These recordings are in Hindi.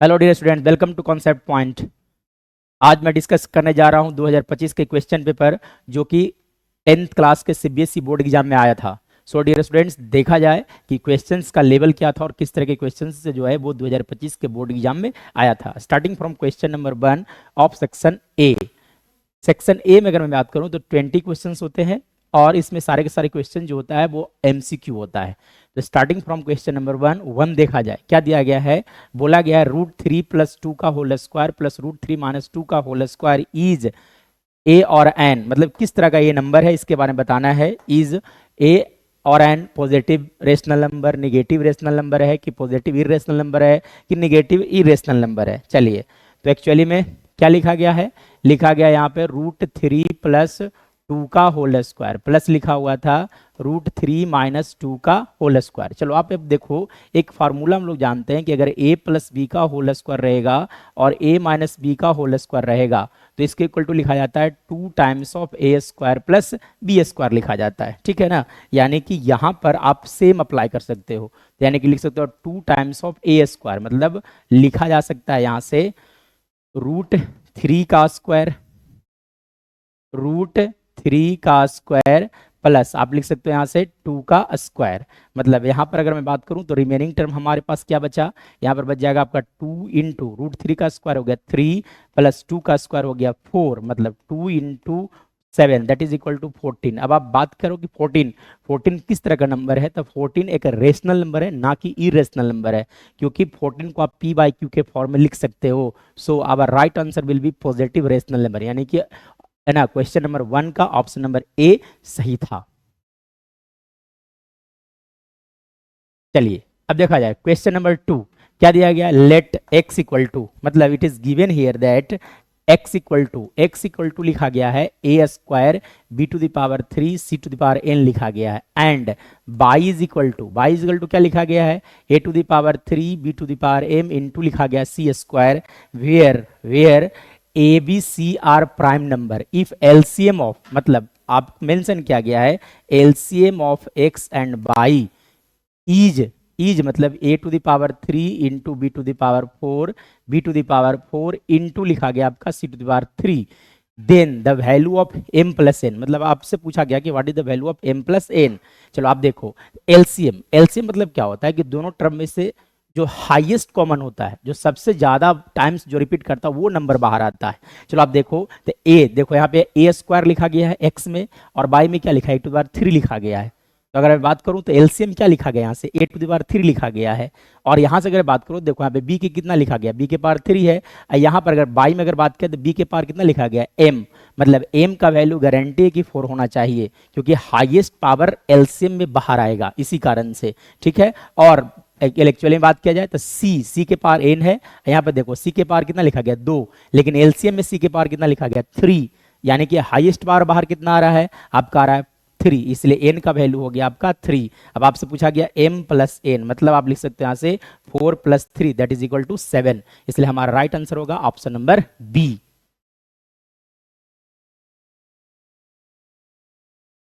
Hello dear student, welcome to concept point. आज मैं डिस्कस करने जा रहा हूं 2025 के क्वेश्चन पेपर जो कि 10th क्लास के सीबीएसई बोर्ड एग्जाम में आया था। सो डियर स्टूडेंट्स, देखा जाए कि क्वेश्चंस का लेवल क्या था और किस तरह के क्वेश्चंस से जो है वो 2025 के बोर्ड एग्जाम में आया था। Starting from question number 1 of section A. Section A में अगर मैं बात करूं तो 20 क्वेश्चंस होते हैं और इसमें सारे के सारे क्वेश्चन जो होता है वो एमसीक्यू होता है। तो स्टार्टिंग फ्रॉम क्वेश्चन नंबर 1 देखा जाए क्या दिया गया है। बोला गया है √3 + 2 का होल स्क्वायर प्लस √3 - 2 का होल स्क्वायर इज ए और एन। मतलब किस तरह का ये नंबर है इसके बारे में बताना है। इज ए और an positive rational number, negative rational number है कि पॉजिटिव इरेशनल नंबर है कि निगेटिव इरेशनल नंबर है। चलिए, तो एक्चुअली में क्या लिखा गया है, लिखा गया यहाँ पे √3 + 2 का होल स्क्वायर प्लस लिखा हुआ था √3 - 2 का होल स्क्वायर। चलो आप अब देखो, एक फार्मूला हम लोग जानते हैं कि अगर a + b का होल स्क्वायर रहेगा और a - b का होल स्क्वायर रहेगा तो इसके इक्वल टू लिखा जाता है 2 टाइम्स ऑफ a² + b² लिखा जाता है। ठीक है ना, यानी कि यहाँ पर आप सेम अप्लाई कर सकते हो, यानी कि लिख सकते हो 2 टाइम्स ऑफ a², मतलब लिखा जा सकता है यहाँ से √3 का स्क्वायर, √3 का स्क्वायर प्लस आप लिख सकते हो यहाँ से 2 का स्क्वायर। मतलब यहाँ पर अगर मैं बात करूँ तो रिमेनिंग टर्म हमारे पास क्या बचा, यहाँ पर बच जाएगा आपका 2 इंटू √3 का स्क्वायर हो गया 3 प्लस 2 का स्क्वायर हो गया 4, मतलब 2 × 7 दैट इज इक्वल टू 14। अब आप बात करो कि 14 किस तरह का नंबर है, तो 14 एक रेशनल नंबर है ना कि इरेशनल नंबर है, क्योंकि 14 को आप p/q के फॉर्म में लिख सकते हो। So our right answer will be positive rational number, यानी कि है ना, क्वेश्चन नंबर 1 का ऑप्शन नंबर ए सही था। चलिए अब देखा जाए क्वेश्चन नंबर 2 क्या दिया गया। लेट x इक्वल टू, मतलब it is given here that x equal to लिखा गया है a² b⁻³ c⁻n लिखा गया है and y is equal to क्या लिखा गया है a⁻³ b⁻m इंटू लिखा गया c², where A B C are prime number if LCM of, मतलब आप मेंशन किया गया है LCM of x and y is मतलब a⁻³ इंटू b⁻4 इंटू लिखा गया आपका c⁻3, then the value of m + n, मतलब आपसे पूछा गया कि what is the value of m + n। चलो आप देखो एलसीएम मतलब क्या होता है कि दोनों टर्म में से जो हाईएस्ट कॉमन होता है, जो सबसे ज्यादा टाइम्स जो रिपीट करता है वो नंबर बाहर आता है। चलो आप देखो, तो देखो यहाँ पे a² लिखा गया है x में और y में क्या लिखा है a⁻3 लिखा गया है। तो अगर मैं बात करूं तो एलसीएम क्या लिखा गया यहाँ से a⁻3 लिखा गया है, और यहाँ से अगर बात करूं देखो यहाँ पे b के कितना लिखा गया, b के पावर 3 है। यहाँ पर अगर y में अगर बात करें तो b के पावर कितना लिखा गया m, मतलब m का वैल्यू गारंटी है कि 4 होना चाहिए, क्योंकि हाईएस्ट पावर एलसीएम में बाहर आएगा इसी कारण से। ठीक है, और एक्चुअली बात किया जाए तो c के पावर n है, यहाँ पे देखो c के पावर कितना लिखा गया 2, लेकिन एलसीएम में c के पावर कितना लिखा गया 3, यानी कि हाईएस्ट पावर बाहर कितना आ रहा है आपका, आ रहा है 3, इसलिए n का वैल्यू हो गया आपका 3। अब आपसे पूछा गया m + n, मतलब आप लिख सकते हैं यहाँ से 4 + 3 दैट इज इक्वल टू 7, इसलिए हमारा राइट आंसर होगा option number B.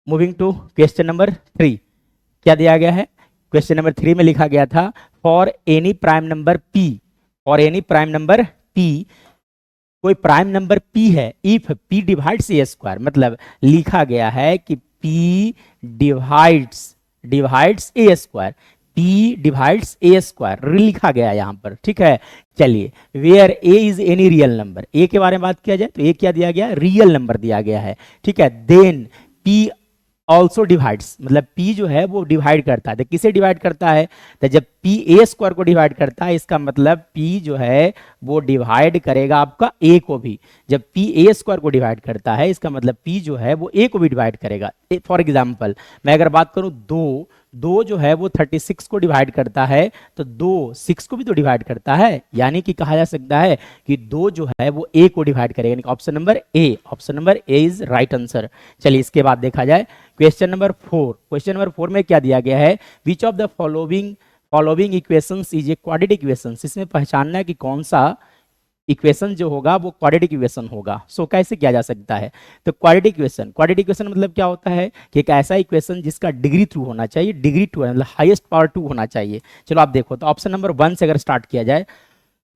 Moving to question number 3, क्या दिया गया है। क्वेश्चन नंबर 3 में लिखा गया था for any prime number p, कोई प्राइम नंबर p है इफ p डिवाइड्स a², मतलब लिखा गया है कि p divides a², p divides a² लिखा गया यहाँ पर। ठीक है, चलिए where a is any real number, a के बारे में बात किया जाए तो a क्या दिया गया, रियल नंबर दिया गया है। ठीक है, देन p ऑल्सो डिवाइड्स, मतलब p जो है वो डिवाइड करता है, तो किसे डिवाइड करता है, तो जब p a² को डिवाइड करता है इसका मतलब p जो है वो डिवाइड करेगा आपका a को भी। जब p a² को डिवाइड करता है इसका मतलब p जो है वो a को भी डिवाइड करेगा। फॉर एग्जाम्पल मैं अगर बात करूं दो जो है वो 36 को डिवाइड करता है, तो 2 6 को भी तो डिवाइड करता है, यानी कि कहा जा सकता है कि 2 जो है वो a को डिवाइड करेगा, यानी option number A is right answer. चलिए इसके बाद देखा जाए क्वेश्चन नंबर 4 में क्या दिया गया है, which of the following equations is a quadratic equation. इसमें पहचानना है कि कौन सा इक्वेशन जो होगा वो क्वाड्रेटिक इक्वेशन होगा। सो कैसे किया जा सकता है, तो क्वाड्रेटिक इक्वेशन मतलब क्या होता है कि एक ऐसा इक्वेशन जिसका डिग्री 2 होना चाहिए, डिग्री 2 मतलब हाईएस्ट पावर 2 होना चाहिए। चलो आप देखो, तो ऑप्शन नंबर 1 से अगर स्टार्ट किया जाए,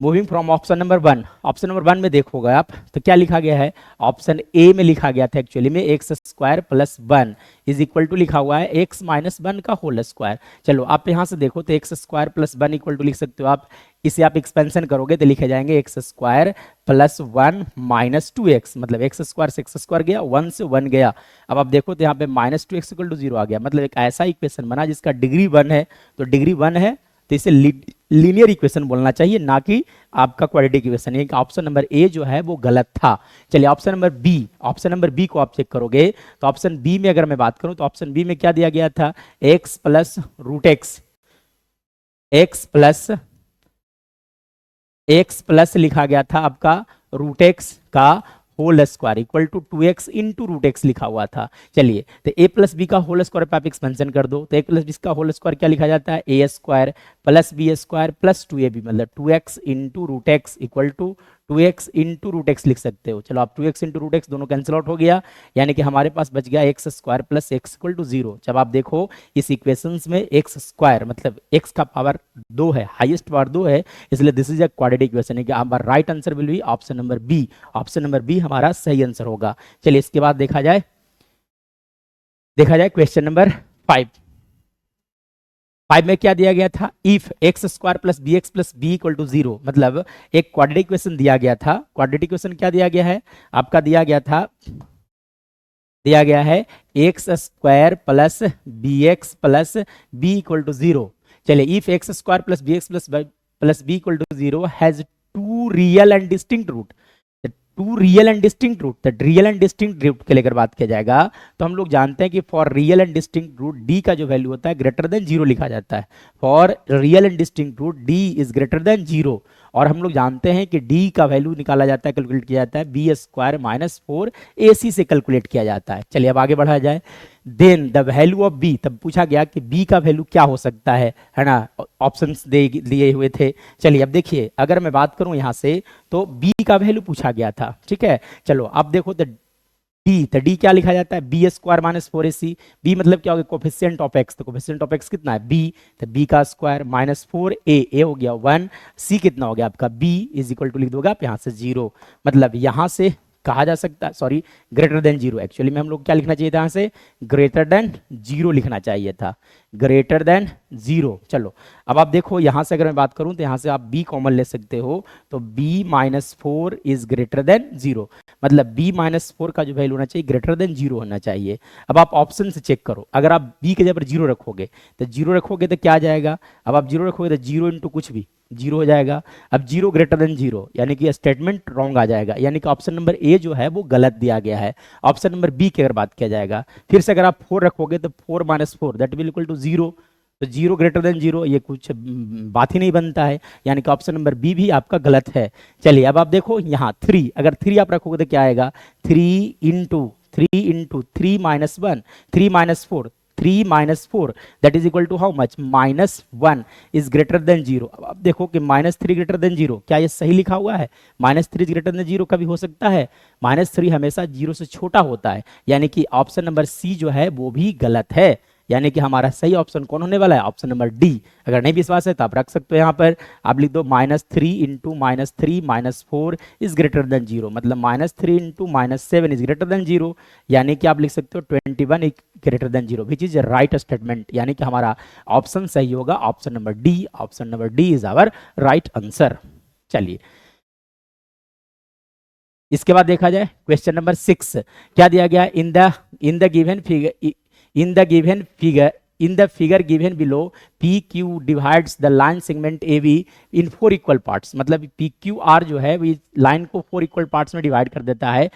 moving from option number 1, option number 1 में देखोगे आप तो क्या लिखा गया है, ऑप्शन ए में लिखा गया था एक्चुअली में x square plus 1 is equal to लिखा हुआ है एक्स माइनस 1 का होल स्क्वायर। चलो आप यहाँ से देखो तो x square plus 1 equal to लिख सकते हो आप, इसे आप एक्सपेंशन करोगे तो लिखे जाएंगे x square plus 1 minus 2x, मतलब एक्स स्क्वायर से एक्स स्क्वायर गया, 1 से 1 गया। अब आप देखो तो यहाँ पे माइनस 2x इक्वल टू 0 आ गया, मतलब एक ऐसा इक्वेशन बना जिसका डिग्री 1 है, तो डिग्री 1 है तो इसे लीनियर इक्वेशन बोलना चाहिए, ना कि आपका क्वाड्रेटिक इक्वेशन। ये ऑप्शन नंबर ए जो है वो गलत था। चलिए option number B, option number B को आप चेक करोगे तो ऑप्शन बी में अगर मैं बात करूं तो ऑप्शन बी में क्या दिया गया था, x plus root x, x plus लिखा गया था आपका रूट एक्स का whole square equal to 2x into root x लिखा हुआ था। चलिए तो a प्लस बी का होल स्क्वायर पे आप एक्सपेंशन कर दो तो a प्लस बी का होल स्क्वायर क्या लिखा जाता है, a square plus b square plus 2ab, मतलब 2x into root x equal to 2x into root x लिख सकते हो। चलो आप 2x इंटू रूट एक्स दोनों कैंसिल आउट हो गया, यानी कि हमारे पास बच गया x square plus x equal to 0। जब आप देखो इस इक्वेशंस में एक्स स्क्वायर मतलब x का पावर 2 है, हाईएस्ट पावर 2 है, इसलिए this is a quadratic equation है कि हमारा right answer will be option number B, option number B हमारा सही आंसर होगा। चलिए इसके बाद देखा जाए क्वेश्चन नंबर 5 में क्या दिया गया था, if x square plus B x plus B equal to 0, मतलब एक क्वाड्रेटिक इक्वेशन दिया गया था। क्वाड्रेटिक इक्वेशन क्या दिया गया है आपका, दिया गया है x square plus B x plus B equal to 0। चलिए if x square plus B x plus B equal to 0 has two real and distinct root, two real and distinct root, तो रियल एंड डिस्टिंक्ट रूट के लेकर बात किया जाएगा तो हम लोग जानते हैं कि for real and distinct root D का जो वैल्यू होता है ग्रेटर देन 0 लिखा जाता है। For real and distinct root D is greater than 0, और हम लोग जानते हैं कि डी का वैल्यू निकाला जाता है, कैलकुलेट किया जाता है बी स्क्वायर माइनस 4 AC से कैलकुलेट किया जाता है। चलिए अब आगे बढ़ा जाए। Then the value of B, तब पूछा गया कि बी का वैल्यू क्या हो सकता है ना, ऑप्शंस दिए हुए थे। चलिए अब देखिए अगर मैं बात करूं यहां से तो बी का वैल्यू पूछा गया था, ठीक है। चलो अब देखो तो डी क्या लिखा जाता है, B square minus 4AC, B मतलब क्या हो गया, कोफिशिएंट ऑफ एक्स, तो कोफिशिएंट ऑफ एक्स कितना है बी, तो बी का स्क्वायर माइनस 4a हो गया 1, सी कितना हो गया आपका बी इज इक्वल टू लिख दोगे आप यहाँ से 0, मतलब यहाँ से कहा जा सकता है, सॉरी ग्रेटर देन 0, एक्चुअली में हम लोग क्या लिखना चाहिए था यहाँ से, ग्रेटर देन 0 लिखना चाहिए था, ग्रेटर देन 0। चलो अब आप देखो यहाँ से अगर मैं बात करूँ तो यहाँ से आप b कॉमन ले सकते हो, तो b minus 4 is greater than 0, मतलब b माइनस 4 का जो वैल्यू होना चाहिए ग्रेटर देन 0 होना चाहिए। अब आप ऑप्शन से चेक करो, अगर आप b के जगह पर 0 रखोगे तो क्या आ जाएगा, अब आप 0 रखोगे तो 0 इंटू कुछ भी 0 हो जाएगा। अब 0 ग्रेटर देन 0 यानी कि स्टेटमेंट रॉन्ग आ जाएगा, यानी कि ऑप्शन नंबर ए जो है वो गलत दिया गया है। ऑप्शन नंबर बी की अगर बात किया जाएगा, फिर से अगर आप 4 रखोगे तो 4 minus 4 that will equal to 0, तो 0 ग्रेटर देन 0 ये कुछ बात ही नहीं बनता है, यानी कि ऑप्शन नंबर बी भी आपका गलत है। चलिए अब आप देखो यहाँ 3, अगर 3 आप रखोगे तो क्या आएगा, 3 into 3 minus 1, 3 minus 4, 3 minus 4 that is equal to how much, minus 1 is greater than 0। अब आप देखो कि माइनस 3 ग्रेटर देन 0, क्या ये सही लिखा हुआ है, माइनस 3 ग्रेटर देन 0 कभी हो सकता है, माइनस 3 हमेशा 0 से छोटा होता है, यानी कि ऑप्शन नंबर सी जो है वो भी गलत है, यानी कि हमारा सही ऑप्शन कौन होने वाला है, ऑप्शन नंबर डी। अगर नहीं विश्वास है तो आप रख सकते हो, यहाँ पर आप लिख दो minus 3 into minus 3 minus 4 is greater than 0, मतलब minus 3 into minus 7 is greater than 0, यानी कि आप लिख सकते हो 21 greater than 0, which is right statement, यानी कि हमारा ऑप्शन सही होगा option number D, option number D is our right answer. चलिए इसके बाद देखा जाए क्वेश्चन नंबर 6, क्या दिया गया, in the given figure in the figure given below PQ divides the line segment AB in 4 equal parts, मतलब PQR जो है वो लाइन को 4 equal parts में डिवाइड कर देता है।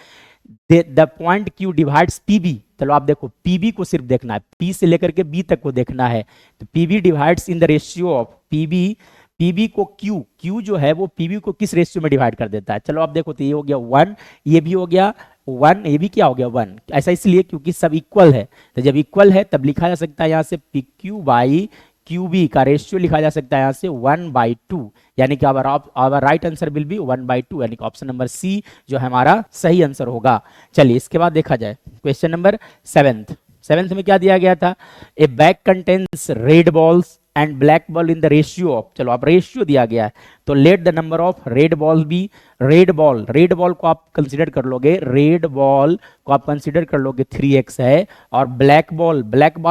the point Q divides PB, चलो आप देखो PB को सिर्फ देखना है, P से लेकर के B तक को देखना है, तो PB divides in the ratio of PB को Q जो है वो PB को किस रेशियो में डिवाइड कर देता है। चलो आप देखो तो ये हो गया 1, ये भी हो गया 1, ये भी क्या हो गया 1, ऐसा इसलिए क्योंकि सब इक्वल है, तो जब इक्वल है तब लिखा जा सकता है यहाँ से PQ बाई QB का रेशियो लिखा जा सकता है यहाँ से 1/2, यानी कि our right answer will be 1/2, यानी कि ऑप्शन नंबर सी जो है हमारा सही आंसर होगा। चलिए इसके बाद देखा जाए क्वेश्चन नंबर 7 में क्या दिया गया था, a bag contains red balls and black ball in the ratio of, चलो आप रेशियो दिया गया है तो let the number of red ball be, red ball को आप कंसीडर कर लोगे, रेड बॉल को आप कंसीडर कर लोगे 3x है, और ब्लैक बॉल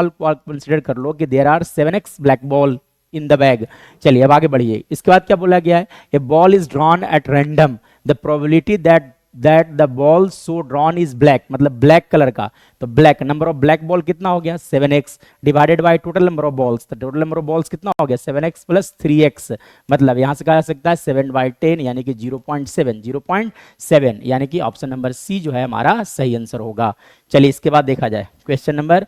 को आप कंसीडर कर लो कि there are 7x black ball in the bag. चलिए अब आगे बढ़िए, इसके बाद क्या बोला गया है, a ball is drawn at random, the probability that the ball so drawn is black, मतलब ब्लैक कलर का, तो black number of black ball कितना हो गया 7x divided by total number of balls, तो टोटल नंबर ऑफ बॉल्स कितना हो गया 7x प्लस 3x, मतलब यहां से कहा जा सकता है 7/10 यानी कि 0.7 यानी कि ऑप्शन नंबर सी जो है हमारा सही आंसर होगा। चलिए इसके बाद देखा जाए क्वेश्चन नंबर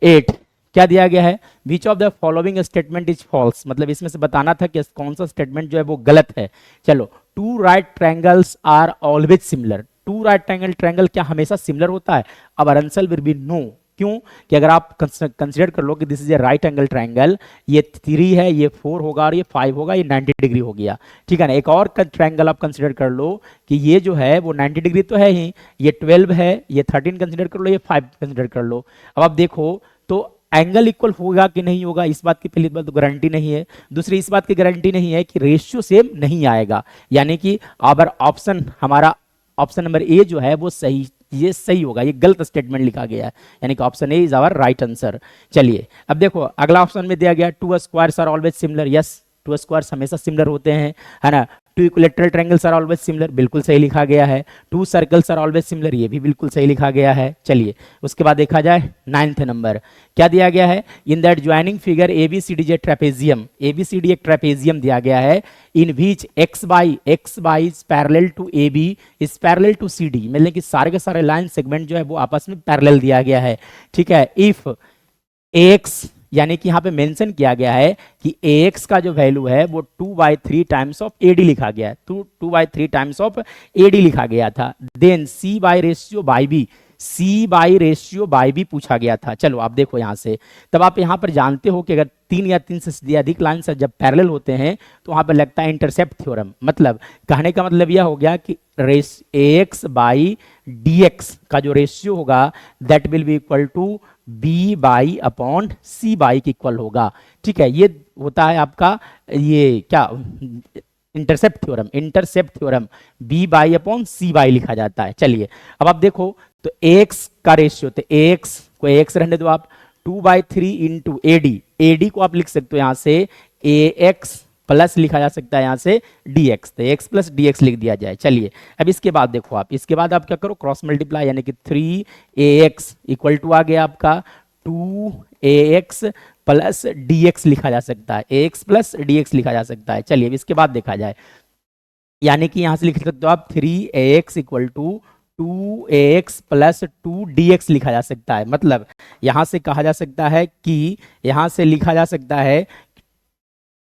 8, क्या दिया गया है, which of the following statement is false, मतलब इसमें से बताना था कि कौन सा स्टेटमेंट जो है वो गलत है। चलो, two right triangles are always similar, two right triangle क्या हमेशा सिमिलर होता है, अब आंसर विल बी नो, क्यों कि अगर आप कंसीडर कर लो कि this is a right angle triangle, ये 3 है, ये 4 होगा और ये 5 होगा, ये 90 डिग्री हो गया, ठीक है ना। एक और ट्रायंगल आप कंसीडर कर लो कि ये जो है वो 90 डिग्री तो है ही, ये 12 है, ये 13 कंसीडर कर लो, ये 5 कंसीडर कर लो। अब आप देखो तो एंगल इक्वल होगा कि नहीं होगा, इस बात की पहली बात तो गारंटी नहीं है, दूसरी इस बात की गारंटी नहीं है कि रेशियो सेम नहीं आएगा, यानी कि अगर ऑप्शन हमारा ऑप्शन नंबर ए जो है वो सही, ये सही होगा, ये गलत स्टेटमेंट लिखा गया है, यानी कि option A is our right answer. चलिए अब देखो अगला ऑप्शन में दिया गया two squares are always similar, yes two squares हमेशा सिमिलर होते हैं, है ना। Two equilateral triangles are always similar, बिल्कुल सही लिखा गया है। Two circles are always similar, ये भी बिल्कुल सही लिखा गया है। चलिए उसके बाद देखा जाए 9th नंबर, क्या दिया गया है, in that joining figure ABCD is a trapezium, ABCD एक ट्रेपेजियम दिया गया है, in which x by is parallel to AB is parallel to CD, मतलब कि सारे के सारे लाइन सेगमेंट जो है वो आपस में पैरेलल दिया गया है, ठीक है। इफ AX यानी कि यहाँ पे मेंशन किया गया है कि AX का जो वैल्यू है वो 2/3 टाइम्स ऑफ AD लिखा गया है, 2/3 टाइम्स ऑफ AD लिखा गया था, then C by ratio by B पूछा गया था। चलो आप देखो यहाँ से, तब आप यहाँ पर जानते हो कि अगर 3 या 3 से अधिक लाइन जब पैरेलल होते हैं तो वहाँ पर लगता है इंटरसेप्ट थ्योरम, मतलब कहने का मतलब यह हो गया कि AX बाई DX का जो रेशियो होगा that will be equal to B by upon C by के इक्वल होगा, ठीक है। ये होता है आपका ये क्या intercept theorem, B by upon C by लिखा जाता है। चलिए अब आप देखो तो AX का रेशियो, तो AX को AX रहने दो आप, 2/3 इंटू AD को आप लिख सकते हो यहाँ से AX प्लस लिखा जा सकता है यहाँ से DX, तो AX प्लस DX लिख दिया जाए। चलिए अब इसके बाद देखो आप, इसके बाद आप क्या करो क्रॉस मल्टीप्लाई, यानी कि 3AX इक्वल टू आ गया आपका 2AX प्लस DX लिखा जा सकता है, AX प्लस DX लिखा जा सकता है। चलिए अब इसके बाद देखा जाए, यानी कि यहां से लिख सकते हो आप 3AX equal to 2AX plus 2DX लिखा जा सकता है, मतलब यहां से कहा जा सकता है कि यहां से लिखा जा सकता है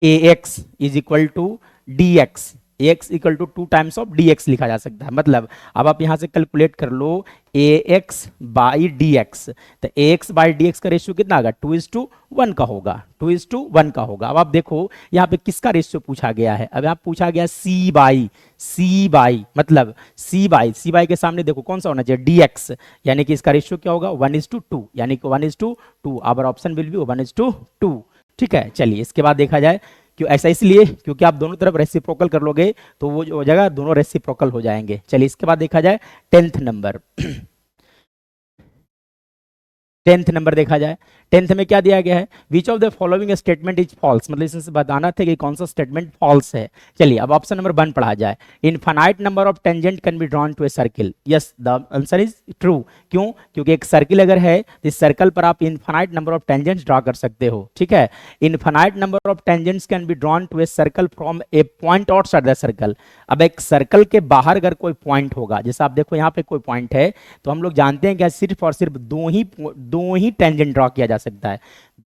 AX is equal to DX, AX equal to 2 times of DX लिखा जा सकता है, मतलब अब आप यहां से कैलकुलेट कर लो AX बाई DX, तो AX बाई DX का रेशियो कितना होगा 2:1 का होगा, 2:1 का होगा। अब आप देखो यहाँ पे किसका रेशियो पूछा गया है, अब यहाँ पूछा गया C बाई, मतलब C बाई के सामने देखो कौन सा होना चाहिए DX, यानी कि इसका रेशियो क्या होगा 1:2, यानी कि 1:2, आवर ऑप्शन विल बी 1:2, ठीक है। चलिए इसके बाद देखा जाए, क्यों ऐसा इसलिए क्योंकि आप दोनों तरफ रेसिप्रोकल कर लोगे तो वो जो हो जाएगा दोनों रेसिप्रोकल हो जाएंगे। चलिए इसके बाद देखा जाए 10th नंबर 10th नंबर देखा जाए, 10th में क्या दिया गया है, which of the following statement is false, मतलब इसमें बताना था कि कौन सा स्टेटमेंट फॉल्स है। चलिए अब ऑप्शन नंबर 1 पढ़ा जाए, infinite number of tangent can be drawn to a circle, yes the answer is true, क्यों क्योंकि एक सर्किल अगर है इस सर्कल पर आप infinite number of tangents draw कर सकते हो, ठीक है। Infinite number of tangents can be drawn to a circle from a point outside the circle, अब एक सर्कल के बाहर अगर कोई पॉइंट होगा, जैसे आप देखो यहाँ पे कोई पॉइंट है तो हम लोग जानते हैं कि सिर्फ और सिर्फ दो ही टेंजेंट ड्रॉ किया जा सकता है,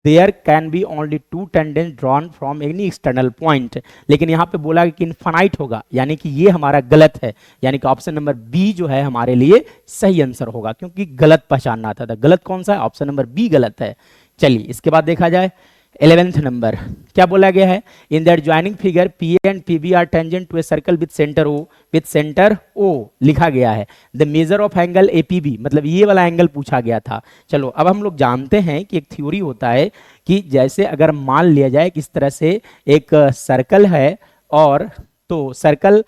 there can be only 2 tangent drawn from any external point, लेकिन यहाँ पे बोला कि इनफाइनाइट होगा, यानी कि ये हमारा गलत है, यानी कि ऑप्शन नंबर बी जो है हमारे लिए सही आंसर होगा, क्योंकि गलत पहचानना था, गलत कौन सा है, ऑप्शन नंबर बी गलत है। चलिए इसके बाद देखा जाए 11th नंबर क्या बोला गया है, in the adjoining figure P and P B are tangent to a circle with centre O लिखा गया है, the measure of angle A P B, मतलब ये वाला एंगल पूछा गया था। चलो अब हम लोग जानते हैं कि एक थ्योरी होता है कि जैसे अगर मान लिया जाए किस तरह से एक सर्कल है और तो सर्कल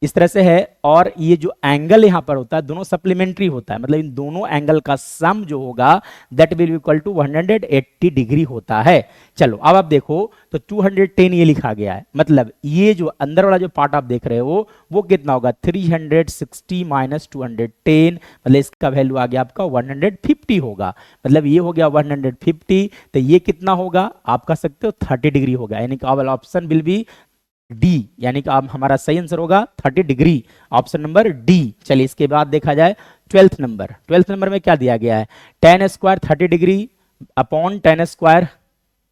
इस तरह से है और ये जो एंगल यहां पर होता है दोनों सप्लीमेंट्री होता है, मतलब इन दोनों एंगल का सम जो होगा that will equal to 180 degree होता है। चलो अब आप देखो तो 210 ये लिखा गया है, मतलब ये जो अंदर वाला जो पार्ट आप देख रहे हो वो कितना होगा 360 माइनस 210, मतलब इसका वैल्यू आ गया आपका 150 होगा, मतलब ये हो गया 150, तो ये कितना होगा आप कह सकते हो 30 डिग्री होगा, यानी कि ऑप्शन विल बी डी, यानी कि आप हमारा सही आंसर होगा 30 डिग्री, ऑप्शन नंबर डी। चलिए इसके बाद देखा जाए 12th नंबर में क्या दिया गया है, tan square 30 degree upon tan square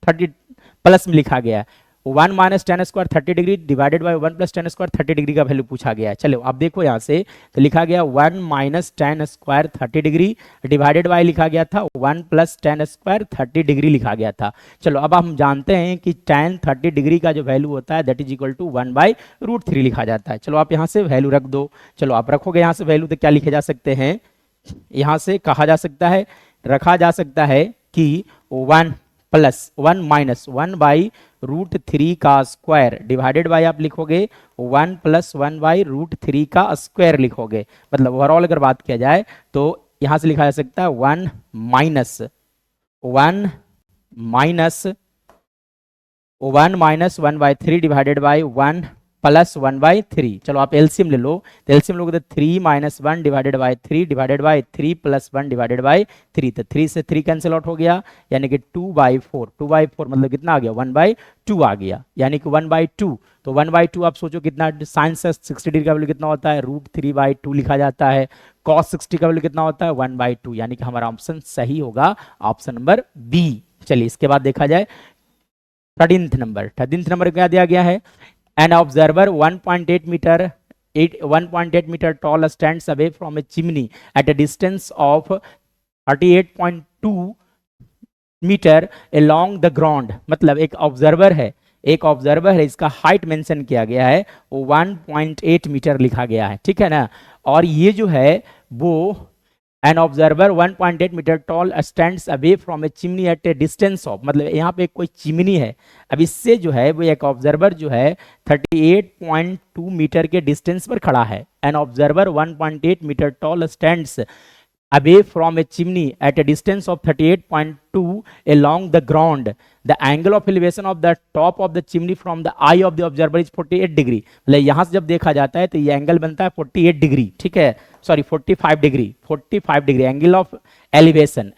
30 plus में लिखा गया है 1 minus tan square 30 degree divided by 1 plus tan square 30 degree का वैल्यू पूछा गया है। चलो आप देखो यहाँ से तो लिखा गया 1 minus tan square 30 degree divided by लिखा गया था 1 प्लस tan स्क्वायर 30 डिग्री लिखा गया था। चलो अब हम जानते हैं कि tan 30 डिग्री का जो वैल्यू होता है that is equal to 1 by root 3 लिखा जाता है। चलो आप यहाँ से वैल्यू रख दो, चलो आप रखोगे यहाँ से वैल्यू तो क्या लिखे जा सकते हैं, यहाँ से कहा जा सकता है रखा जा सकता है कि 1 प्लस 1 माइनस 1 बाई रूट 3 का स्क्वायर डिवाइडेड बाई आप लिखोगे 1 प्लस 1 बाई रूट 3 का स्क्वायर लिखोगे, मतलब ओवरऑल अगर बात किया जाए तो यहां से लिखा जा सकता है 1 minus 1 by 3 divided by 1 plus 1 by 3। चलो आप एलसीएम ले लो, तो एलसीएम लोगे तो 3 minus 1 divided by 3 divided by 3 plus 1 divided by 3, तो 3 से 3 कैंसिल आउट हो गया, यानी कि 2/4 मतलब कितना आ गया 1/2 आ गया, यानी कि 1/2, तो 1/2 आप सोचो कितना साइन से 60 डिग्री का वैल्यू कितना होता है √3/2 लिखा जाता है, cos 60 का वैल्यू कितना होता है 1/2, यानी कि हमारा ऑप्शन सही होगा ऑप्शन नंबर बी। चलिए इसके बाद देखा जाए 13th नंबर क्या दिया गया है, an observer 1.8 meter tall stands away from a chimney at a distance of 38.2 meter along the ground, मतलब एक ऑब्जर्वर है इसका हाइट मेंशन किया गया है 1.8 मीटर लिखा गया है, ठीक है ना, और ये जो है वो An observer 1.8 metre tall stands away from a chimney at a distance of, मतलब यहाँ पे कोई चिमनी है, अब इससे जो है वो एक ऑब्जर्वर जो है 38.2 मीटर के डिस्टेंस पर खड़ा है। An observer 1.8 metre tall stands away from a chimney at a distance of 38.2 along the ground. The angle of elevation of the top of the chimney from the eye of the observer is 48 degree, मतलब यहाँ से जब देखा जाता है तो ये एंगल बनता है 48 डिग्री, ठीक है, sorry 45 degree angle of elevation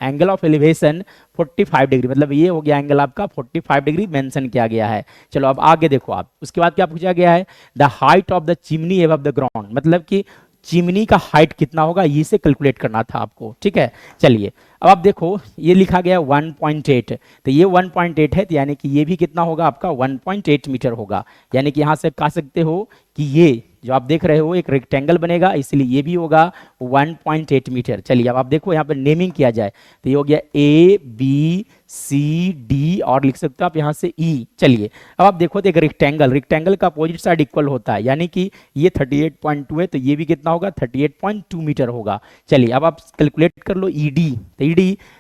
45 degree, मतलब ये हो गया एंगल आपका 45 डिग्री मेंशन किया गया है। चलो अब आगे देखो आप, उसके बाद क्या पूछा गया है, the height of the chimney above the ground, मतलब कि चिमनी का हाइट कितना होगा ये से कैलकुलेट करना था आपको, ठीक है। चलिए अब आप देखो ये लिखा गया 1.8, तो ये 1.8 है, तो यानी कि ये भी कितना होगा आपका 1.8 मीटर होगा, यानी कि यहाँ से कह सकते हो कि ये जो आप देख रहे हो एक रेक्टेंगल बनेगा, इसलिए ये भी होगा 1.8 मीटर। चलिए अब आप देखो यहाँ पर नेमिंग किया जाए तो ये हो गया ABCD और लिख सकते हो आप यहाँ से E। चलिए अब आप देखो तो एक रेक्टेंगल का अपोजिट साइड इक्वल होता है, यानी कि ये 38.2 है तो ये भी कितना होगा 38.2 मीटर होगा। चलिए अब आप कैलकुलेट कर लो ED,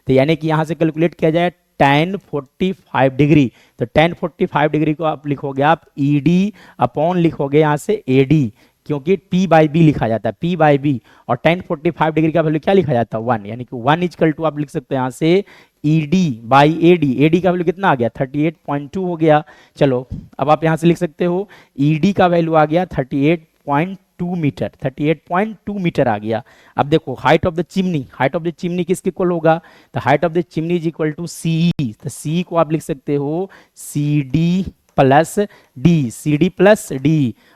तो यानी कि यहाँ से कैलकुलेट किया जाए tan 45 डिग्री, तो tan 45 डिग्री को आप लिखोगे आप ED अपॉन लिखोगे यहाँ से AD, क्योंकि P/B लिखा जाता है P/B, और tan 45 डिग्री का वैल्यू क्या लिखा जाता है 1, यानी कि 1 इक्वल टू आप लिख सकते हो यहाँ से ED/AD का वैल्यू कितना आ गया 38.2 हो गया। चलो अब आप यहाँ से लिख सकते हो ED का वैल्यू आ गया 38.2 मीटर आ गया। अब देखो हाइट ऑफ द चिमनी किसके इक्वल होगा, तो height of the chimney is equal to CE, तो CE को आप लिख सकते हो CD प्लस D,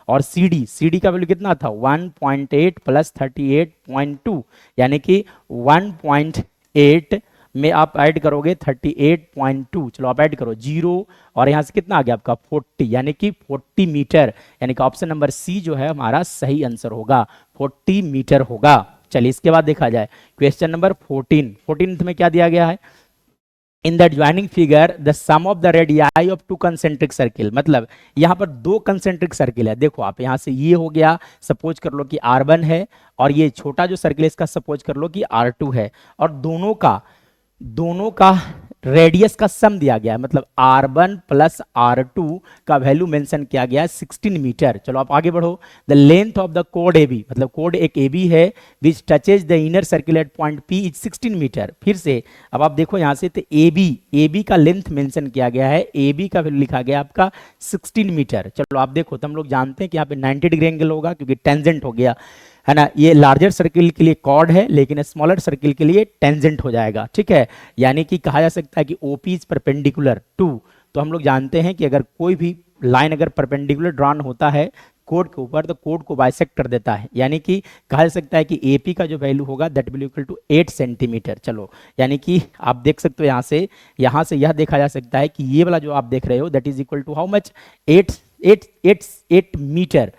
और CD का वैल्यू कितना था 1.8 प्लस 38.2, यानी कि 1.8 में आप ऐड करोगे 38.2, चलो आप ऐड करो 0 और यहाँ से कितना आ गया आपका 40, यानी कि 40 मीटर, यानी कि ऑप्शन नंबर सी जो है हमारा सही आंसर होगा 40 मीटर होगा। चलिए इसके बाद देखा जाए क्वेश्चन नंबर 14 में क्या दिया गया है, in the joining figure the sum of the radii of two concentric circle, मतलब यहाँ पर दो कंसेंट्रिक सर्किल है। देखो आप यहाँ से ये हो गया, सपोज कर लो कि R1 है, और ये छोटा जो सर्किल है इसका सपोज कर लो कि R2 है, और दोनों का रेडियस का सम दिया गया है, मतलब R1 प्लस R2 का वैल्यू मेंशन किया गया है 16 मीटर। चलो आप आगे बढ़ो। द लेंथ ऑफ द कोड AB, मतलब कोड एक AB है which touches the inner circle at point P is 16 metre. फिर से अब आप देखो यहाँ से, तो AB का लेंथ मेंशन किया गया है, AB का वैल्यू लिखा गया आपका 16 मीटर। चलो आप देखो, तो हम लोग जानते हैं कि यहाँ पे 90 डिग्री एंगल होगा क्योंकि टेंजेंट हो गया है ना। ये लार्जर सर्किल के लिए कॉर्ड है, लेकिन स्मॉलर सर्किल के लिए टेंजेंट हो जाएगा, ठीक है। यानी कि कहा जा सकता है कि OP इज परपेंडिकुलर टू, तो हम लोग जानते हैं कि अगर कोई भी लाइन अगर परपेंडिकुलर ड्रॉन होता है कोड के ऊपर, तो कोड को बाइसेक्ट कर देता है। यानी कि कहा जा सकता है कि AP का जो वैल्यू होगा that will equal to 8 centimetre. चलो यानी कि आप देख सकते हो यहाँ से यह देखा जा सकता है कि ये वाला जो आप देख रहे हो that is equal to how much, 8 metre,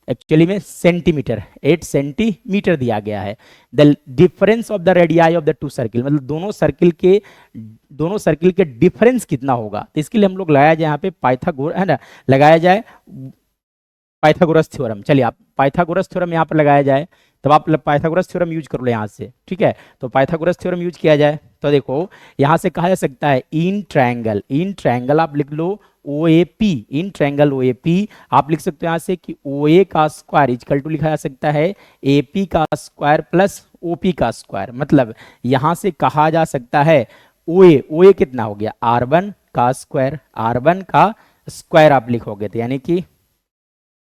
actually में सेंटीमीटर, 8 सेंटीमीटर दिया गया है। The difference of the radii of the two circle, मतलब दोनों सर्किल के डिफरेंस कितना होगा, तो इसके लिए हम लोग लगाया जाए यहाँ पे पाइथागोरस, है ना, लगाया जाए पाइथागोरस थ्योरम। चलिए आप पाइथागोरस थ्योरम यहाँ पर लगाया जाए, तब आप पाइथागोरस थ्योरम यूज कर लो यहाँ से, ठीक है। तो पाइथागोरस थ्योरम यूज किया जाए तो देखो यहाँ से कहा जा सकता है इन ट्रायंगल आप लिख लो OAP, इन ट्रायंगल OAP आप लिख सकते हो यहाँ से कि OA का स्क्वायर इक्वल टू लिखा जा सकता है AP का स्क्वायर प्लस OP का स्क्वायर। मतलब यहाँ से कहा जा सकता है OA कितना हो गया, R1 का स्क्वायर आप लिखोगे, तो यानी कि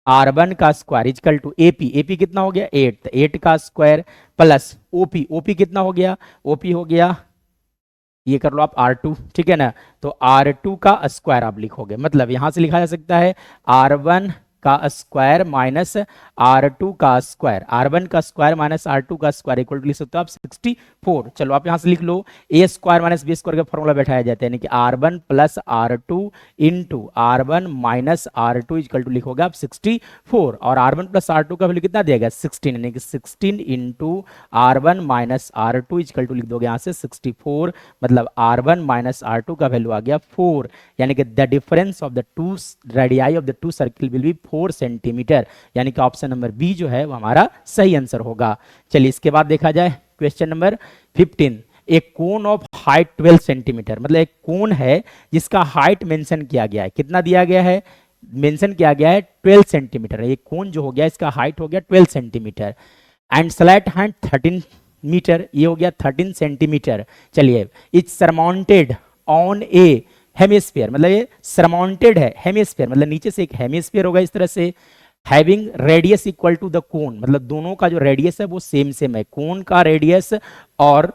R1 का स्क्वायर इक्वल टू AP कितना हो गया 8, तो 8 का स्क्वायर प्लस OP कितना हो गया, OP हो गया, ये कर लो आप R2, ठीक है ना। तो R2 का स्क्वायर आप लिखोगे, मतलब यहां से लिखा जा सकता है R1 का स्क्वायर माइनस R2 का स्क्वायर, R1 का स्क्वायर माइनस R2 का स्क्वायर इक्वल टू लिख सकते हो आप 64। चलो आप यहां से लिख लो A square minus B square का फॉर्मूला बैठाया जाता है, यानी कि R1 plus R2 into R1 minus R2 equal to लिखोगे आप 64, और R1 प्लस R2 का वैल्यू कितना दिया गया 16, यानी कि 16 into R1 minus R2 equal to लिख दोगे यहाँ से 64, मतलब R1 माइनस R2 का वैल्यू आ गया 4, यानी कि the difference of the to radii of the two circle will be 4 centimetre, यानी कि ऑप्शन नंबर बी जो है वो हमारा सही आंसर होगा। चलिए इसके बाद देखा जाए क्वेश्चन नंबर 15, एक कोन ऑफ हाइट 12 सेंटीमीटर, मतलब एक कोन है जिसका हाइट मेंशन किया गया है, कितना दिया गया है, मेंशन किया गया है 12 सेंटीमीटर। एक कोन जो हो गया इसका हाइट हो गया 12 centimetre and slant height 13 metre, ये हो गया 13 सेंटीमीटर। चलिए it's surmounted on a hemisphere, मतलब ये सरमाउंटेड है हेमिस्फीयर, मतलब नीचे से एक हेमिस्फीयर होगा इस तरह से, having radius equal to the cone, मतलब दोनों का जो रेडियस है वो सेम है, कोन का रेडियस और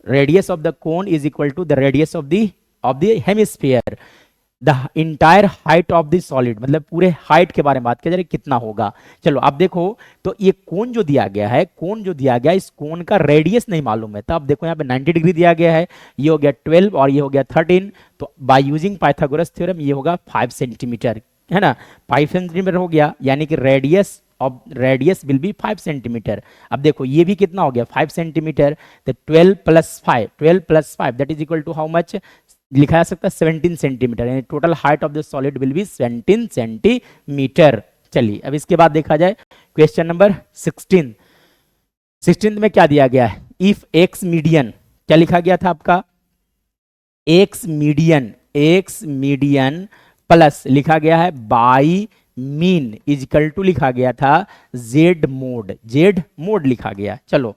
radius of the cone is equal to the radius of the hemisphere. The entire height of the solid, मतलब पूरे हाइट के बारे में बात किया जा रहा है कितना होगा। चलो आप देखो, तो ये कोन जो दिया गया है, इस कोन का रेडियस नहीं मालूम है, तो आप देखो यहाँ पे 90 डिग्री दिया गया है, ये हो गया 12 और ये हो गया 13, तो बाय यूजिंग पाइथागोरस थ्योरम ये होगा 5 सेंटीमीटर, है ना, 5 सेंटीमीटर हो गया, यानी कि रेडियस विल बी 5 सेंटीमीटर। अब देखो ये भी कितना हो गया 5 सेंटीमीटर, तो 12 plus 5 that is equal to how much, लिखा जा सकता है 17 सेंटीमीटर, यानी total height of the solid will be 17 centimetre. चलिए अब इसके बाद देखा जाए क्वेश्चन नंबर 16 में क्या दिया गया है, इफ एक्स मीडियन, क्या लिखा गया था आपका एक्स मीडियन प्लस लिखा गया है बाई मीन इजकल टू लिखा गया था जेड मोड लिखा गया। चलो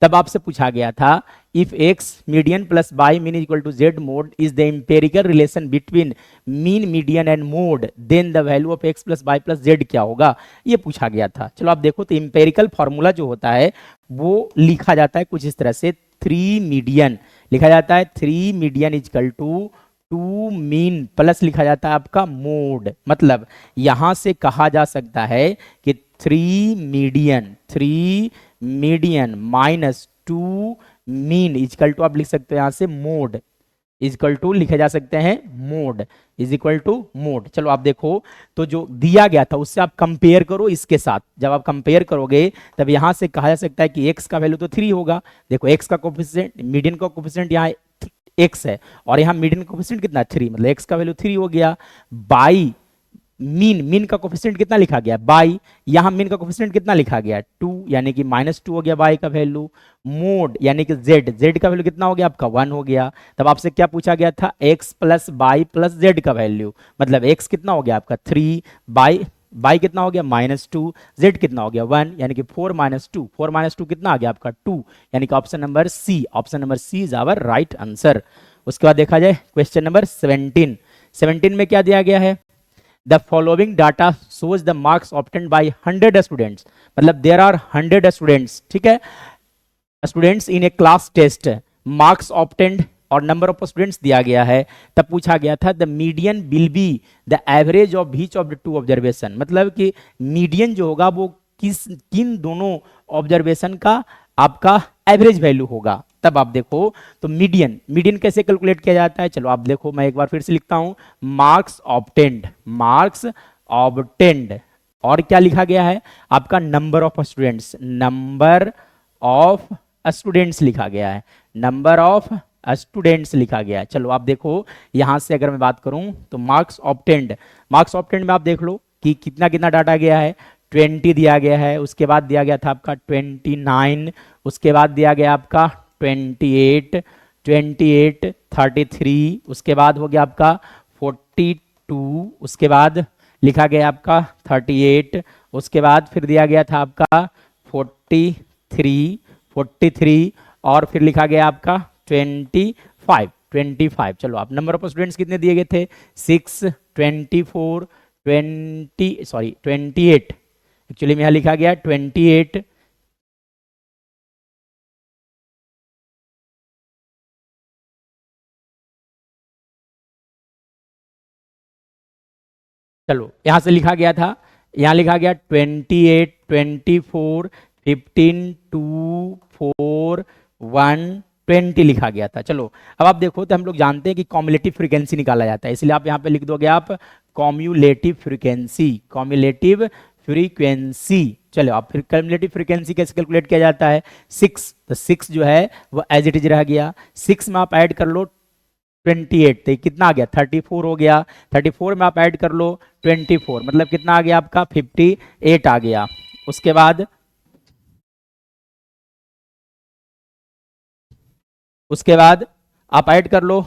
तब आपसे पूछा गया था if X median plus Y mean equal to Z mode is the empirical relation between mean median and mode, then the value of X plus Y plus Z क्या होगा, ये पूछा गया था। चलो आप देखो, तो एम्पेरिकल फॉर्मूला जो होता है वो लिखा जाता है कुछ इस तरह से, 3 मीडियन लिखा जाता है, 3 median equal to 2 mean plus लिखा जाता है आपका मोड, मतलब यहां से कहा जा सकता है कि 3 median minus 2 mean equal to आप लिख सकते हो यहां से मोड इजकल टू लिखे जा सकते हैं mode is equal to mode. चलो आप देखो, तो जो दिया गया था उससे आप कंपेयर करो इसके साथ, जब आप कंपेयर करोगे तब यहां से कहा जा सकता है कि x का वैल्यू तो 3 होगा। देखो x का कोफिशिएंट, मीडियन का कोफिशिएंट यहाँ x है और यहाँ मीडियन कोफिशिएंट कितना 3, मतलब x का वैल्यू 3 हो गया। बाई मीन का कोफिशिएंट कितना लिखा गया बाई, यहाँ मीन का कोफिशिएंट कितना लिखा गया 2, यानी कि -2 हो गया बाई का वैल्यू। मोड यानी कि z का वैल्यू कितना हो गया आपका 1 हो गया। तब आपसे क्या पूछा गया था x plus Y plus z का वैल्यू, मतलब x कितना हो गया आपका 3, बाई कितना हो गया -2, z कितना हो गया 1, यानी कि 4 - 2 कितना आ गया आपका 2, यानी कि option number C is our right answer. उसके बाद देखा जाए क्वेश्चन नंबर 17 में क्या दिया गया है, the following data shows the marks obtained by 100 students, मतलब देयर आर 100 स्टूडेंट्स, ठीक है, students in a class test, marks obtained और नंबर ऑफ स्टूडेंट्स दिया गया है। तब पूछा गया था the median will be the average of each of the two observation, मतलब कि मीडियन जो होगा वो किन दोनों ऑब्जर्वेशन का आपका एवरेज वैल्यू होगा। तब आप देखो तो मीडियन कैसे कैलकुलेट किया जाता है, चलो आप देखो मैं एक बार फिर से लिखता हूं, मार्क्स ऑब्टेन्ड और क्या लिखा गया है आपका नंबर ऑफ स्टूडेंट्स लिखा गया है, नंबर ऑफ स्टूडेंट्स लिखा गया है। चलो आप देखो यहां से अगर मैं बात करूं तो मार्क्स ऑब्टेन्ड में आप देख लो कि कितना कितना डाटा गया है, 20 दिया गया है, उसके बाद दिया गया था आपका 29, उसके बाद दिया गया आपका 28, 33, उसके बाद हो गया आपका 42, उसके बाद लिखा गया आपका 38, उसके बाद फिर दिया गया था आपका 43 और फिर लिखा गया आपका 25। चलो आप नंबर ऑफ स्टूडेंट्स कितने दिए गए थे 6, 24, 28, एक्चुअली में यहां लिखा गया 28, चलो यहां से लिखा गया था, यहां लिखा गया 28, 24, 15, 2, 4, 1, 20 लिखा गया था। चलो अब आप देखो तो हम लोग जानते हैं कि कॉम्युलेटिव फ्रीक्वेंसी निकाला जाता है, इसलिए आप यहां पे लिख दोगे आप कॉम्युलेटिव फ्रीक्वेंसी। चलो आप फिर कम्युलेटिव फ्रीक्वेंसी कैसे कैलकुलेट किया जाता है, 6, तो 6 जो है वो एज इट इज रह गया, 6 में आप ऐड कर लो 28, तो कितना आ गया 34 हो गया, 34 में आप ऐड कर लो 24, मतलब कितना आ गया आपका 58 आ गया। उसके बाद आप ऐड कर लो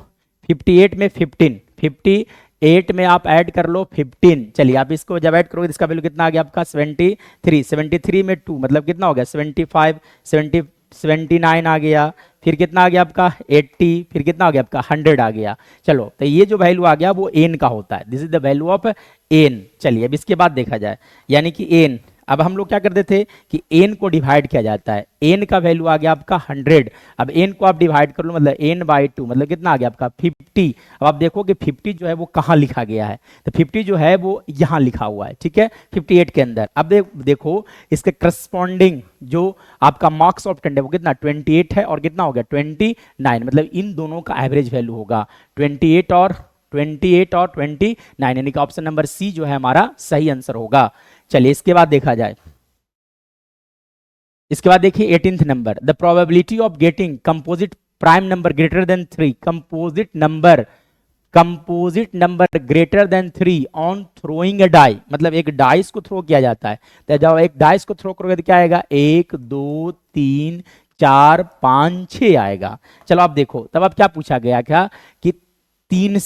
58 में 15, 58 में आप ऐड कर लो 15, चलिए आप इसको जब ऐड करोगे इसका वैल्यू कितना आ गया आपका 73 में 2, मतलब कितना हो गया 75, 79 आ गया, फिर कितना आ गया आपका 80, फिर कितना आ गया आपका 100 आ गया। चलो तो ये जो वैल्यू आ गया वो एन का होता है, this is the value of N. चलिए अब इसके बाद देखा जाए, यानी कि एन, अब हम लोग क्या करते थे कि एन को डिवाइड किया जाता है, एन का वैल्यू आ गया आपका 100, अब एन को आप डिवाइड कर लो मतलब n/2, मतलब कितना आ गया आपका 50। अब आप देखो कि 50 जो है वो कहाँ लिखा गया है, तो 50 जो है वो यहाँ लिखा हुआ है, ठीक है 58 के अंदर। अब देखो इसके करस्पॉन्डिंग जो आपका मार्क्स ऑब्टेन्ड है वो कितना 28 है और कितना हो गया 29, मतलब इन दोनों का एवरेज वैल्यू होगा 28 और 29, यानी कि ऑप्शन नंबर सी जो है हमारा सही आंसर होगा। चलिए इसके बाद देखा जाए, इसके बाद देखिए 18th number, the probability of getting composite prime number greater than 3, composite number greater than 3 on throwing a die, मतलब एक डाइस को थ्रो किया जाता है, तो जब एक डाइस को थ्रो करोगे तो क्या आएगा 1, 2, 3, 4, 5, 6 आएगा। चलो आप देखो तब अब क्या पूछा गया क्या कि 3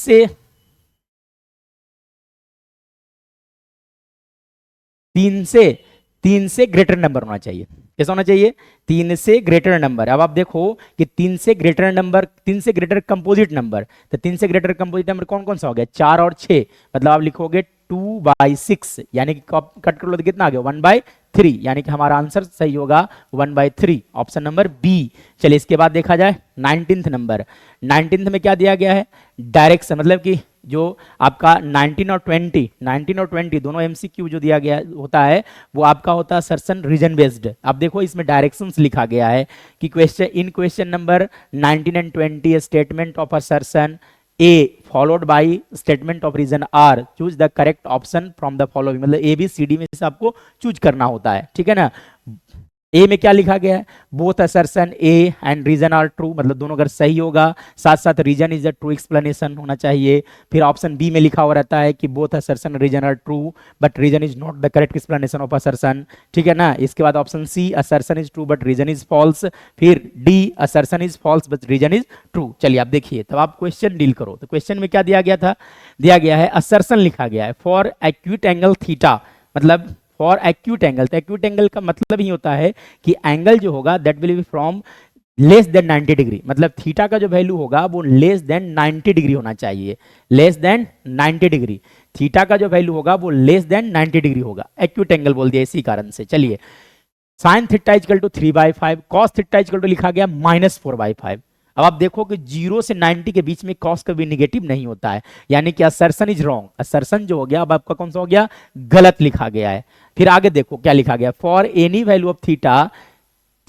से ग्रेटर नंबर होना चाहिए, कैसा होना चाहिए 3 से ग्रेटर नंबर। अब आप देखो कि 3 से ग्रेटर कंपोजिट नंबर, तो 3 से ग्रेटर कंपोजिट नंबर कौन कौन सा हो गया 4 और 6, मतलब आप लिखोगे 2/6, यानी कि कट कर लो तो कितना आ गया 1/3, यानी कि हमारा आंसर सही होगा 1/3, ऑप्शन नंबर बी। चलिए इसके बाद देखा जाए 19th नंबर, 19th में क्या दिया गया है डायरेक्शन, मतलब कि जो आपका 19 और 20 दोनों एमसीक्यू जो दिया गया होता है वो आपका होता है असर्शन रीजन बेस्ड। अब देखो इसमें डायरेक्शंस लिखा गया है कि question number 19 and 20 statement of assertion A followed by statement of reason R, choose the correct option from the following, मतलब ABCD में से आपको चूज करना होता है, ठीक है ना। ए में क्या लिखा गया है, both assertion A and reason are true, मतलब दोनों अगर सही होगा, साथ साथ reason is a true explanation होना चाहिए। फिर ऑप्शन बी में लिखा हुआ रहता है कि both assertion reason are true but reason is not the correct explanation of assertion, ठीक है ना। इसके बाद option C, assertion is true but reason is false. फिर D, assertion is false but reason is true. चलिए आप देखिए, तब आप क्वेश्चन डील करो। तो क्वेश्चन में क्या दिया गया था, दिया गया है असर्शन लिखा गया है फॉर एक्यूट एंगल थीटा, मतलब फॉर एक्यूट एंगल। तो एक्यूट एंगल का मतलब ही होता है कि एंगल जो होगा that will B from less than 90 degree, मतलब थीटा का जो वैल्यू होगा वो लेस देन 90 डिग्री होना चाहिए, लेस देन 90 डिग्री। थीटा का जो वैल्यू होगा वो लेस देन 90 डिग्री होगा, एक्यूट एंगल बोल दिया इसी कारण से। चलिए, sine theta equal to 3/5, cos theta equal to लिखा गया -4/5। अब आप देखो कि 0 से 90 के बीच में कॉस कभी निगेटिव नहीं होता है, यानी कि असर्शन इज रॉन्ग। असर्शन जो हो गया अब आपका कौन सा हो गया, गलत लिखा गया है। फिर आगे देखो क्या लिखा गया, for any value of theta,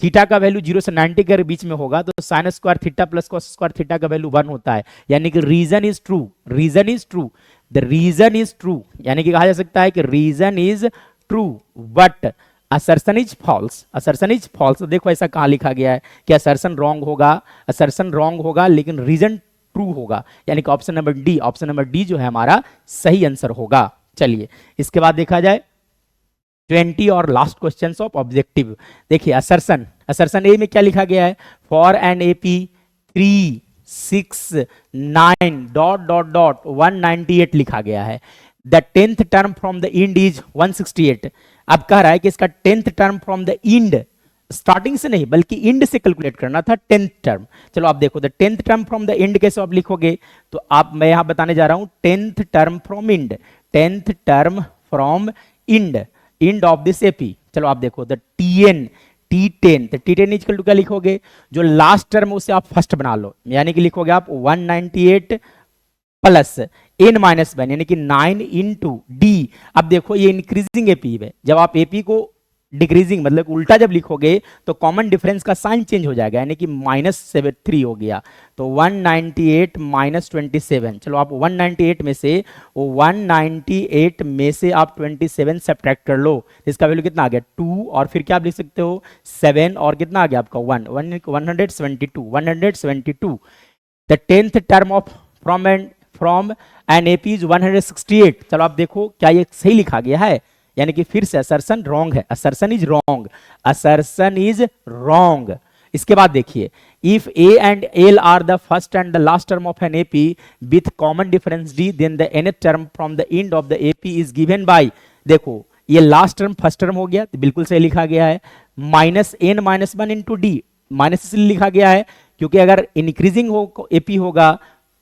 theta का वैल्यू 0 से 90 के बीच में होगा तो sine square theta plus cos square theta का वैल्यू 1 होता है, यानी कि reason is true, reason is true, the reason is true, यानी कि कहा जा सकता है कि reason is true but assertion is false, assertion is false. तो देखो ऐसा कहाँ लिखा गया है कि असर्शन रॉन्ग होगा, असर्शन रॉन्ग होगा लेकिन रीजन ट्रू होगा, यानी कि option number D, option number D जो है हमारा सही आंसर होगा। चलिए इसके बाद देखा जाए 20 और लास्ट क्वेश्चन ऑफ ऑब्जेक्टिव। देखिए असर्शन, असर्शन ए में क्या लिखा गया है, for an AP 3 6 9 dot dot dot 198 लिखा गया है, the 10th term from the end is 168। अब कह रहा है कि इसका 10th term from the end, starting से नहीं बल्कि इंड से कैलकुलेट करना था 10th टर्म। चलो आप देखो, the 10th term from the end कैसे आप लिखोगे, तो आप मैं यहां बताने जा रहा हूं 10th term from end, 10th term from end, end of this AP. चलो आप देखो द टी10, तो टी10 इक्वल टू क्या लिखोगे, जो लास्ट टर्म उसे आप फर्स्ट बना लो, यानी कि लिखोगे आप 198 प्लस n माइनस 1 यानी कि 9 इंटू डी। अब देखो ये इंक्रीजिंग एपी है, जब आप एपी को डिक्रीजिंग मतलब उल्टा जब लिखोगे तो कॉमन डिफरेंस का साइन चेंज हो जाएगा, यानी कि -3 हो गया, तो 198 माइनस 27। चलो आप 198 में से 198 में से आप 27 सब्ट्रैक्ट कर लो, इसका वैल्यू कितना आ गया 2, और फिर क्या आप लिख सकते हो 7, और कितना आ गया आपका 172, the 10th term of from an AP is 168। चलो आप देखो क्या ये सही लिखा गया है, यानी कि फिर से असर्शन रॉन्ग है, assertion is wrong, assertion is wrong. इसके बाद देखिए, if A and L are the first and the last term of an AP with common difference D, then the nth term from the end of the AP is given by, देखो ये लास्ट टर्म फर्स्ट टर्म हो गया तो बिल्कुल सही लिखा गया है, -n minus 1 into D, minus इसलिए लिखा गया है क्योंकि अगर इंक्रीजिंग हो एपी होगा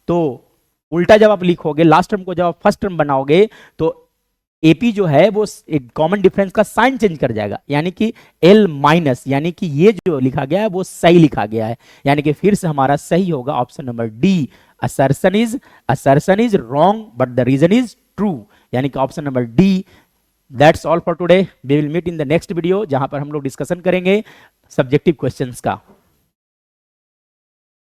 तो उल्टा जब आप लिखोगे लास्ट टर्म को जब आप फर्स्ट टर्म बनाओगे तो एपी जो है वो कॉमन डिफरेंस का साइन चेंज कर जाएगा, यानी कि एल माइनस, यानी कि ये जो लिखा गया है वो सही लिखा गया है, यानी कि फिर से हमारा सही होगा option number D, assertion is wrong but the reason is true, यानी कि option number D. That's all for today, we will meet in the next video जहां पर हम लोग डिस्कशन करेंगे सब्जेक्टिव क्वेश्चंस का।